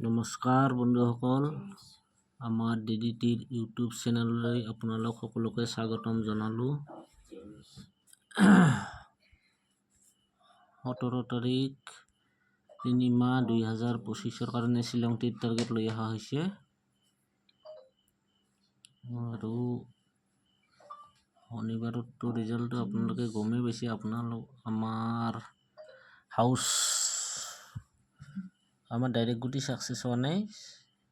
নমস্কাৰ বন্ধুসকল, আমাৰ DDTৰ ইউটিউব চেনেললৈ আপোনালোক সকলোকে স্বাগতম জনালোঁ। 17 তাৰিখ 3 মাহ 2025 কাৰণে শ্বিলং ট্ৰিপ টাৰ্গেট লৈ অহা হৈছে আৰু শনিবাৰতো ৰিজাল্টটো আপোনালোকে গমেই পাইছে। আমাৰ ডাইৰেক্ট গুটি সাকসেস হোৱা নাই,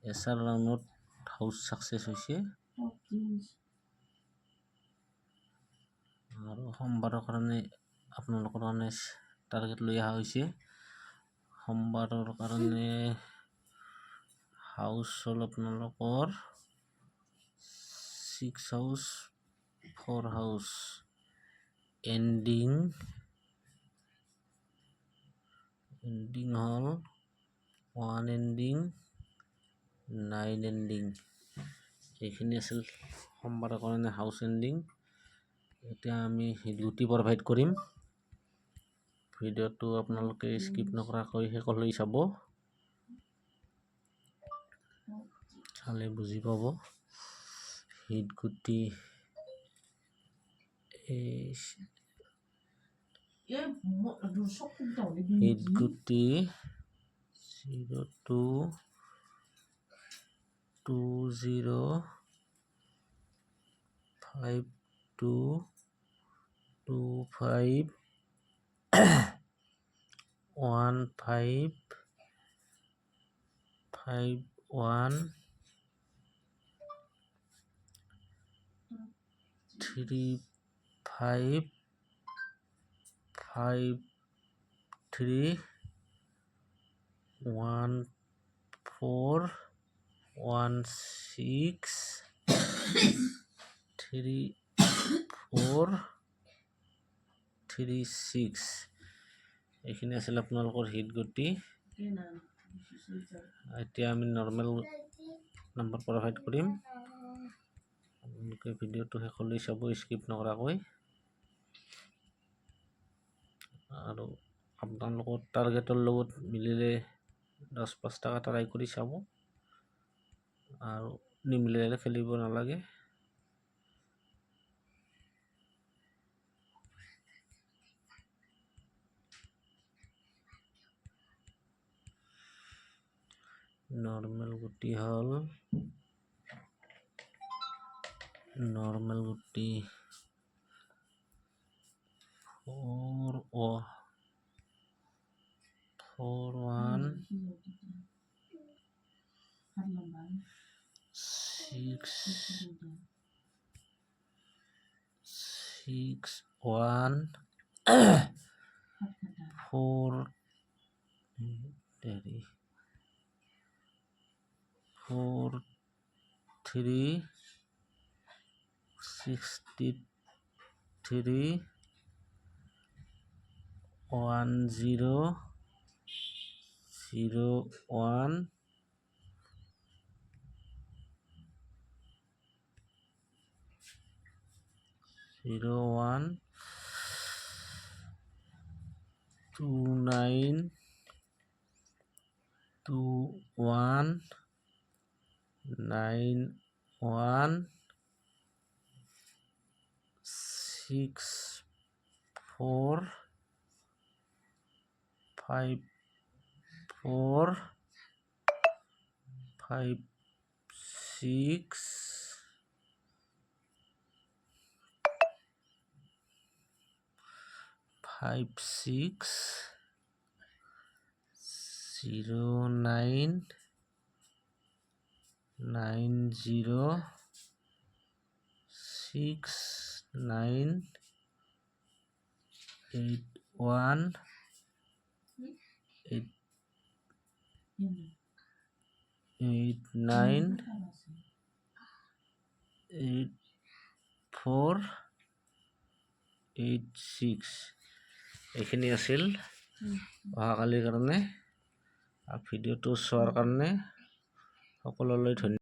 SR ৰাউণ্ডত হাউচ সাকসেস হৈছে আৰু সোমবাৰৰ কাৰণে আপোনালোকৰ কাৰণে টাৰ্গেট লৈ অহা হৈছে। সোমবাৰৰ কাৰণে হাউচ হ'ল আপোনালোকৰ 6 হাউচ 4 হাউচ এন্ডিং হ'ল 1 এন্ডিং 9 এন্ডিং। এইখিনি আছিল সোমবাৰৰ কাৰণে হাউচ এন্ডিং। এতিয়া আমি ডিউটি প্ৰভাইড কৰিম। ভিডিঅ'টো আপোনালোকে স্কিপ নকৰাকৈ শেষলৈ চাব, চালে বুজি পাব। হিট গুটি হিট গুটি 252535436 এইখিনি আছিল আপোনালোকৰ হিট গুটি। এতিয়া আমি নৰ্মেল নাম্বাৰ প্ৰভাইড কৰিম। আপোনালোকে ভিডিঅ'টো শেষলৈ চাব স্কিপ নকৰাকৈ, আৰু আপোনালোকৰ টাৰ্গেটৰ লগত মিলিলে 10-5 টকা ট্ৰাই কৰি চাব, আৰু নিমিলিলে খেলিব নালাগে। নৰ্মেল গুটি হ'ল 43631001 8989898989898989898986 এইখিনি আছিল অহাকালিৰ কাৰণে। ভিডিঅ'টো চোৱাৰ কাৰণে সকলোলৈ ধন্যবাদ।